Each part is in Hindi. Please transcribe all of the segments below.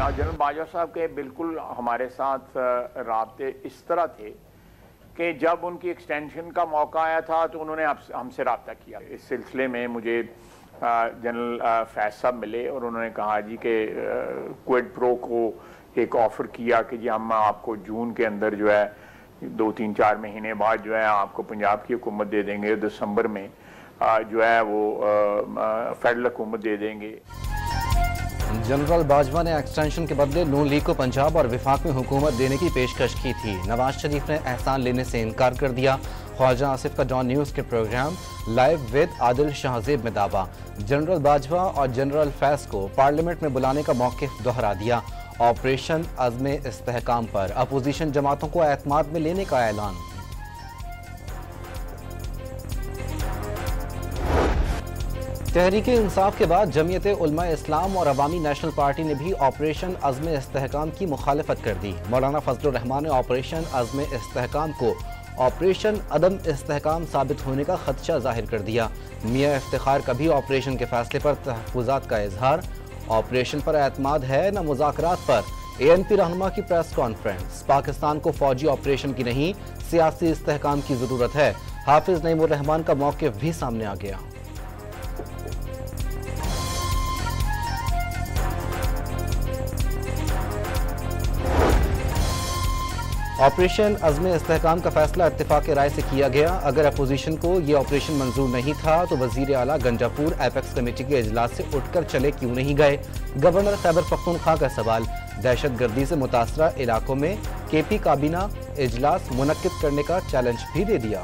जनरल बाजवा साहब के बिल्कुल हमारे साथ राब्ते इस तरह थे कि जब उनकी एक्सटेंशन का मौका आया था तो उन्होंने हमसे रब्ता किया। इस सिलसिले में मुझे जनरल फैज़ साहब मिले और उन्होंने कहा जी कि क्विड प्रो को एक ऑफ़र किया कि जी हम आपको जून के अंदर जो है 2-3-4 महीने बाद जो है आपको पंजाब की हुकूमत दे देंगे, दिसंबर में जो है वो फेडरल हुकूमत दे देंगे। जनरल बाजवा ने एक्सटेंशन के बदले नून लीग को पंजाब और विफाक में हुकूमत देने की पेशकश की थी। नवाज शरीफ ने एहसान लेने से इनकार कर दिया। ख्वाजा आसिफ का डॉन न्यूज़ के program live with Adil Shahzeb में दावा। जनरल बाजवा और जनरल फैज़ को पार्लियामेंट में बुलाने का मौक़िफ़ दोहरा दिया। ऑपरेशन अज़्म इस्तेहकाम पर अपोजिशन जमातों को एतमाद में लेने का ऐलान। तहरीक इंसाफ के बाद जमीयत उलमा इस्लाम और अवामी नेशनल पार्टी ने भी ऑपरेशन अज़्म इस्तेहकाम की मुखालफत कर दी। मौलाना फजलुर रहमान ने ऑपरेशन अज़्म इस्तेहकाम को ऑपरेशन अदम इस्तेहकाम साबित होने का खदशा जाहिर कर दिया। मियां इफ्तिखार का भी ऑपरेशन के फैसले पर तहफ़्फ़ुज़ात का इजहार। ऑपरेशन पर एतमाद है न मुज़ाकरात पर। ANP रहनुमा की प्रेस कॉन्फ्रेंस। पाकिस्तान को फौजी ऑपरेशन की नहीं सियासी इस्तेहकाम की ज़रूरत है। हाफिज नईमुर रहमान का मौक़िफ़ भी सामने आ गया। ऑपरेशन अज़्म इस्तेहकाम का फैसला इत्तेफाक राय से किया गया। अगर अपोजिशन को ये ऑपरेशन मंजूर नहीं था तो वजीर आला गंजापुर एपेक्स कमेटी के इजलास से उठकर चले क्यों नहीं गए। गवर्नर खैबर पख्तूनख्वा का सवाल। दहशत गर्दी से मुतासरा इलाकों में KP काबीना इजलास मुनक्किद करने का चैलेंज भी दे दिया।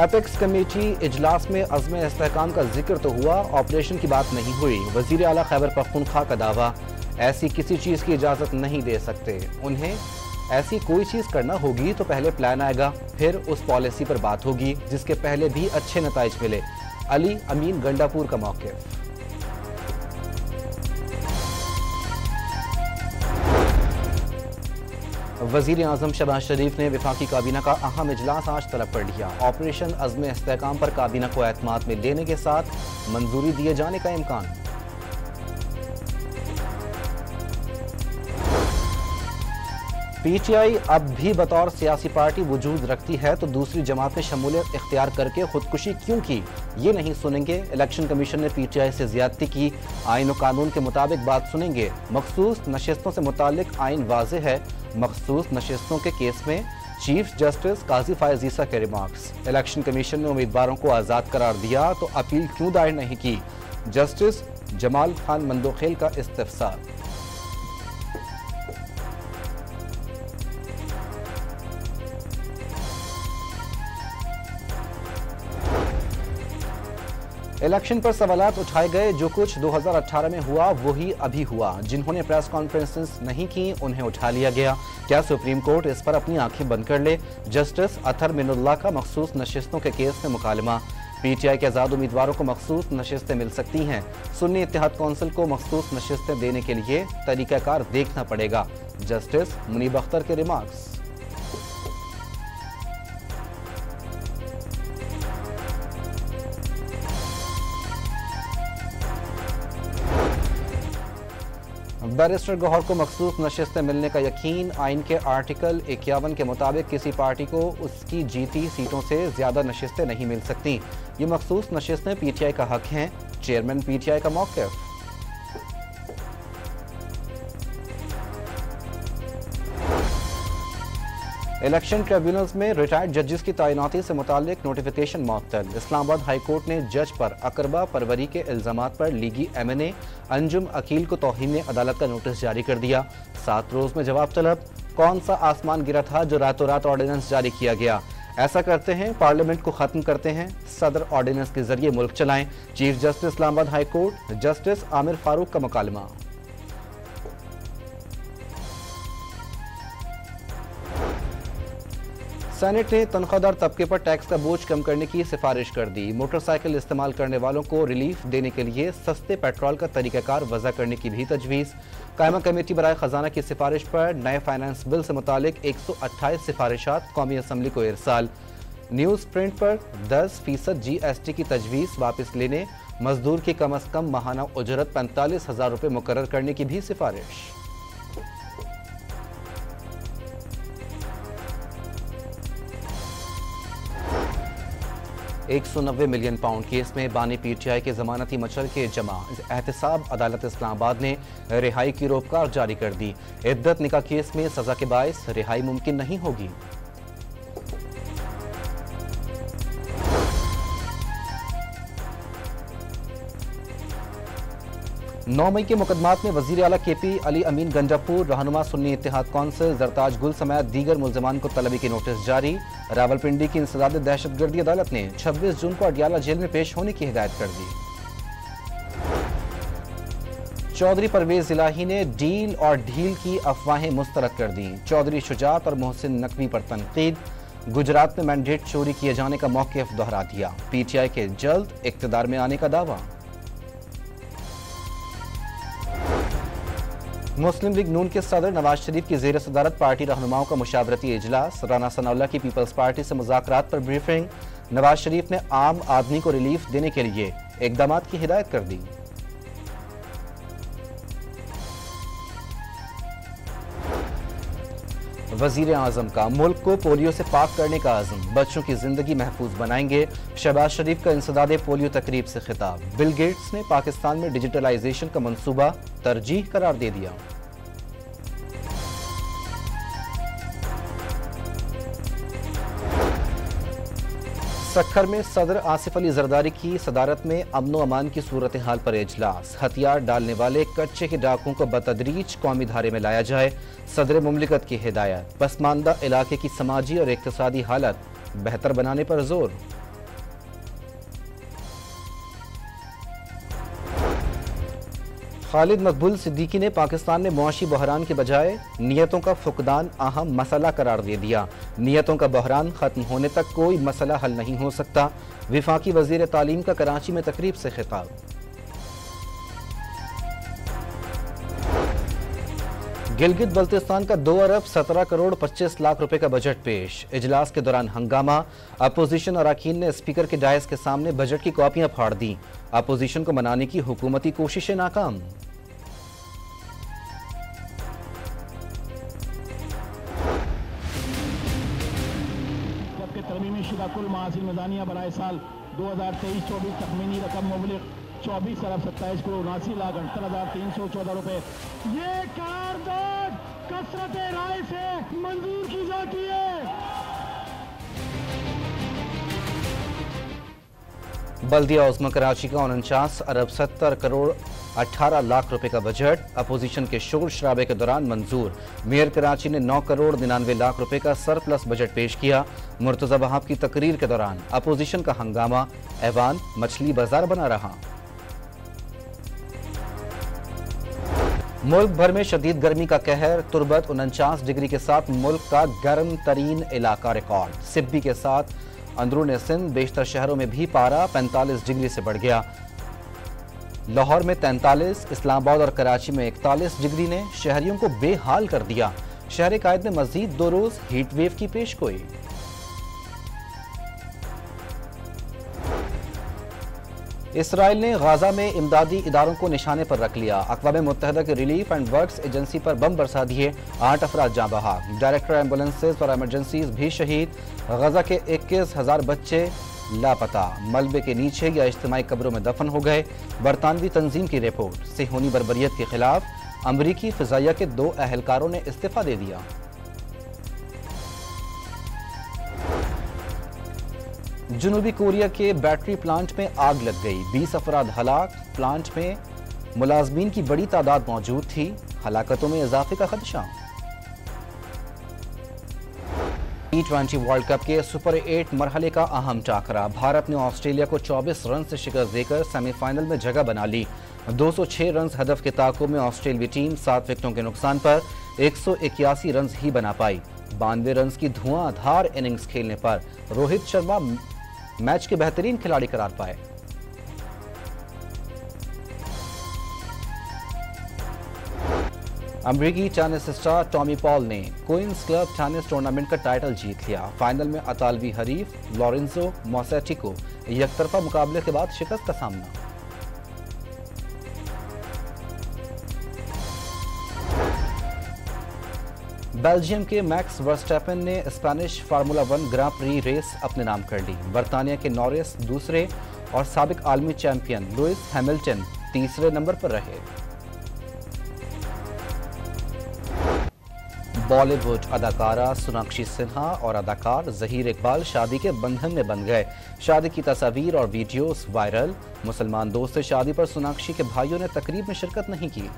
एपेक्स कमेटी इजलास में अज़्म इस्तेहकाम का जिक्र तो हुआ, ऑपरेशन की बात नहीं हुई। वजीर आला खैबर पख्तूनख्वा का दावा। ऐसी किसी चीज़ की इजाज़त नहीं दे सकते। उन्हें ऐसी कोई चीज़ करना होगी तो पहले प्लान आएगा, फिर उस पॉलिसी पर बात होगी जिसके पहले भी अच्छे नताइज मिले। अली अमीन गंडापुर का मौक़िफ़। वज़ीर आज़म शहबाज शरीफ ने विफाकी काबीना का अहम इजलास आज तलब कर लिया। ऑपरेशन अज़्म इस्तेहकाम पर काबीना को एतमाद में लेने के साथ मंजूरी दिए जाने का इम्कान। PTI अब भी बतौर सियासी पार्टी वजूद रखती है तो दूसरी जमात में शमूलियत इख्तियार करके खुदकुशी क्यों की, ये नहीं सुनेंगे। इलेक्शन कमीशन ने PTI से ज्यादती की, आइन और कानून के मुताबिक बात सुनेंगे। मखसूस नशिस्तों से मुतालिक आइन वाज़ेह है। मखसूस नशिस्तों के केस में चीफ जस्टिस काजी फायज़ ईसा के रिमार्क्स। इलेक्शन कमीशन ने उम्मीदवारों को आज़ाद करार दिया तो अपील क्यों दायर नहीं की। जस्टिस जमाल खान मंदोखेल का इस्तिफसार। इलेक्शन पर सवालात उठाए गए। जो कुछ 2018 में हुआ वही अभी हुआ। जिन्होंने प्रेस कॉन्फ्रेंसेस नहीं की उन्हें उठा लिया गया। क्या सुप्रीम कोर्ट इस पर अपनी आंखें बंद कर ले। जस्टिस अतर मिनुल्लाह का मखसूस नशिस्तों के केस में मुकालमा। PTI के आज़ाद उम्मीदवारों को मखसूस नशिस्तें मिल सकती हैं। सुन्नी इत्तेहाद कौंसिल को मखसूस नशिस्तें देने के लिए तरीक़ाकार देखना पड़ेगा। जस्टिस मुनीब अख्तर के रिमार्क्स। बैरिस्टर गौहर को मखसूस नशिस्तें मिलने का यकीन। आइन के आर्टिकल 51 के मुताबिक किसी पार्टी को उसकी जीती सीटों से ज्यादा नशिस्तें नहीं मिल सकती। ये मखसूस नशिस्तें PTI का हक हैं। चेयरमैन PTI का मौक़िफ़। इलेक्शन ट्रिब्यूनल्स में रिटायर्ड जजेस की तैनाती से मुतालिक नोटिफिकेशन मुअत्तल। इस्लामाबाद हाई कोर्ट ने जज पर अकरबा परवरी के इल्जामात पर लीगी MNA अंजुम अकील को तौहीन अदालत का नोटिस जारी कर दिया। 7 रोज में जवाब तलब। कौन सा आसमान गिरा था जो रातों रात ऑर्डिनेंस जारी किया गया। ऐसा करते हैं पार्लियामेंट को खत्म करते हैं, सदर ऑर्डिनेंस के जरिए मुल्क चलाएं। Chief justice Islamabad high court justice Aamir Farooq का मुकालमा। सेनेट ने तनख्वाहदार तबके पर टैक्स का बोझ कम करने की सिफारिश कर दी। मोटरसाइकिल इस्तेमाल करने वालों को रिलीफ देने के लिए सस्ते पेट्रोल का तरीक़ाकार वज़ा करने की भी तजवीज़। कायमा कमेटी बराए खजाना की सिफारिश पर नए फाइनेंस बिल से मुतालिक 128 सिफारिशात कौमी असम्बली को इरसाल। न्यूज़ प्रिंट पर 10% GST की तजवीज़ वापस लेने मजदूर की कम अज कम माहाना उजरत 45,000 रुपये मुकर्रर करने की भी सिफारिश। £190 मिलियन केस में बानी पीटीआई के जमानती मचल के जमा एहतसाब अदालत इस्लामाबाद ने रिहाई की रोककार जारी कर दी। इद्दत निकाह केस में सजा के बायस रिहाई मुमकिन नहीं होगी। नौ मई के मुकदमात में वजीर आला KP अली अमीन गंजापुर, रहनुमा सुन्नी इत्तेहाद कौंसिल जरताज गुल समेत दीगर मुल्जमान को तलबी की नोटिस जारी। रावलपिंडी की इंसदाद दहशतगर्दी अदालत ने 26 जून को अडियाला जेल में पेश होने की हिदायत कर दी। चौधरी परवेज इलाही ने डील और ढील की अफवाहें मुस्तरद कर दी। चौधरी शुजात और मोहसिन नकवी पर तनकीद। गुजरात में मैंडेट चोरी किए जाने का मौक़िफ़ दोहरा दिया। PTI के जल्द इक़्तिदार में आने का दावा। मुस्लिम लीग नून के सदर नवाज शरीफ की ज़ेर सदारत पार्टी रहनुमाओं का मुशावरती इजलास। राना सनाउल्लाह की पीपल्स पार्टी से मुज़ाकरात पर ब्रीफिंग। नवाज शरीफ ने आम आदमी को रिलीफ देने के लिए इक़दामात की हिदायत कर दी। वज़ीर आज़म का मुल्क को पोलियो से पाक करने का अज़्म। बच्चों की जिंदगी महफूज बनाएंगे। शहबाज शरीफ का इंसदाद पोलियो तकरीब से खिताब। बिल गेट्स ने पाकिस्तान में डिजिटलाइजेशन का मंसूबा तरजीह करार दे दिया। सक्खर में सदर आसिफ अली जरदारी की सदारत में अमन व अमान की सूरत हाल पर इजलास। हथियार डालने वाले कच्चे के डाकुओं को बतदरीज कौमी धारे में लाया जाए। सदर मुमलिकत की हिदायत। पसमानदा इलाके की समाजी और इक्तिसादी हालत बेहतर बनाने पर जोर। खालिद मकबूल सिद्दीकी ने पाकिस्तान में मुआशी बहरान के बजाय नियतों का फुकदान अहम मसला करार दे दिया। नियतों का बहरान खत्म होने तक कोई मसला हल नहीं हो सकता। विफाकी वजीर तालीम का कराची में तकरीब से खिताब। गिलगित बल्तिस्तान का 2 अरब 17 करोड़ 25 लाख रुपए का बजट पेश। इजलास के दौरान हंगामा। अपोजिशन अरकान ने स्पीकर के डायस के सामने बजट की कॉपियां फाड़ दी। अपोजिशन को मनाने की हुकूमती कोशिशें नाकाम। जबकि तरमीमी शुदा कुल महासिल मिज़ानिया बराए साल 2023-24 तखमीनी रकम मुबलिग 24 अरब 27 करोड़ 79 लाख 68,314 रुपए। ये करारदाद कसरत राय से मंजूर की जाती है। बल्दिया उस्मा कराची का 49 अरब 70 करोड़ 18 लाख रुपए का बजट अपोजिशन के शोर शराबे के दौरान मंजूर। मेयर कराची ने 9 करोड़ 99 लाख रुपए का सरप्लस बजट पेश किया। मुर्तजा वहाब की तकरीर के दौरान अपोजिशन का हंगामा। ऐवान मछली बाजार बना रहा। मुल्क भर में शदीद गर्मी का कहर। तुर्बत 49 डिग्री के साथ मुल्क का गर्म तरीन इलाका रिकॉर्ड। सिब्बी के साथ अंदरून सिंध बेशतर शहरों में भी पारा 45 डिग्री से बढ़ गया। लाहौर में 43, इस्लामाबाद और कराची में 41 डिग्री ने शहरियों को बेहाल कर दिया। शहर कायद ने मजीद 2 रोज हीट वेव की पेशगोई। इसराइल ने गाजा में इमदादी इदारों को निशाने पर रख लिया। अक़वाम मुत्तहिदा की रिलीफ एंड वर्क्स एजेंसी पर बम बरसा दिए। 8 अफराद जाँ बहक। डायरेक्टर एम्बुलेंसेज और एमरजेंसीज भी शहीद। गाजा के 21,000 बच्चे लापता। मलबे के नीचे या इज्तिमाई कब्रों में दफन हो गए। बरतानवी तंजीम की रिपोर्ट। सेहूनी बर्बरियत के खिलाफ अमरीकी फिजाइया के 2 अहलकारों ने इस्तीफा दे दिया। जनूबी कोरिया के बैटरी प्लांट में आग लग गई। 20 अफराद हलाक। प्लांट में मुलाजमीन की बड़ी तादाद मौजूद थी। हलाकतों में इजाफे का खदशा। T20 वर्ल्ड कप के सुपर 8 मरहले का अहम टाकरा। भारत ने ऑस्ट्रेलिया को 24 रन से शिकस्त देकर सेमीफाइनल में जगह बना ली। 206 रन हदफ के ताकों में ऑस्ट्रेलियावी टीम 7 विकेटों के नुकसान पर 181 रन ही बना पाई। 92 रन की धुआंधार इनिंग्स खेलने पर रोहित शर्मा मैच के बेहतरीन खिलाड़ी करार पाए। अमरीकी टेनिस स्टार टॉमी पॉल ने क्वींस क्लब टेनिस टूर्नामेंट का टाइटल जीत लिया। फाइनल में अतालवी हरीफ लॉरेंजो मोसेटी को एकतरफा मुकाबले के बाद शिकस्त का सामना। बेल्जियम के मैक्स वर्स्टैपेन ने स्पेनिश फार्मूला 1 ग्रां प्री रेस अपने नाम कर ली। बरतानिया के नॉरिस दूसरे और साबिक आलमी चैंपियन लुइस हैमिल्टन तीसरे नंबर पर रहे। बॉलीवुड अदाकारा सोनाक्षी सिन्हा और अदाकार जहीर इकबाल शादी के बंधन में बंध गए। शादी की तस्वीर और वीडियोस वायरल। मुसलमान दोस्त शादी पर सोनाक्षी के भाइयों ने तकरीब में शिरकत नहीं की।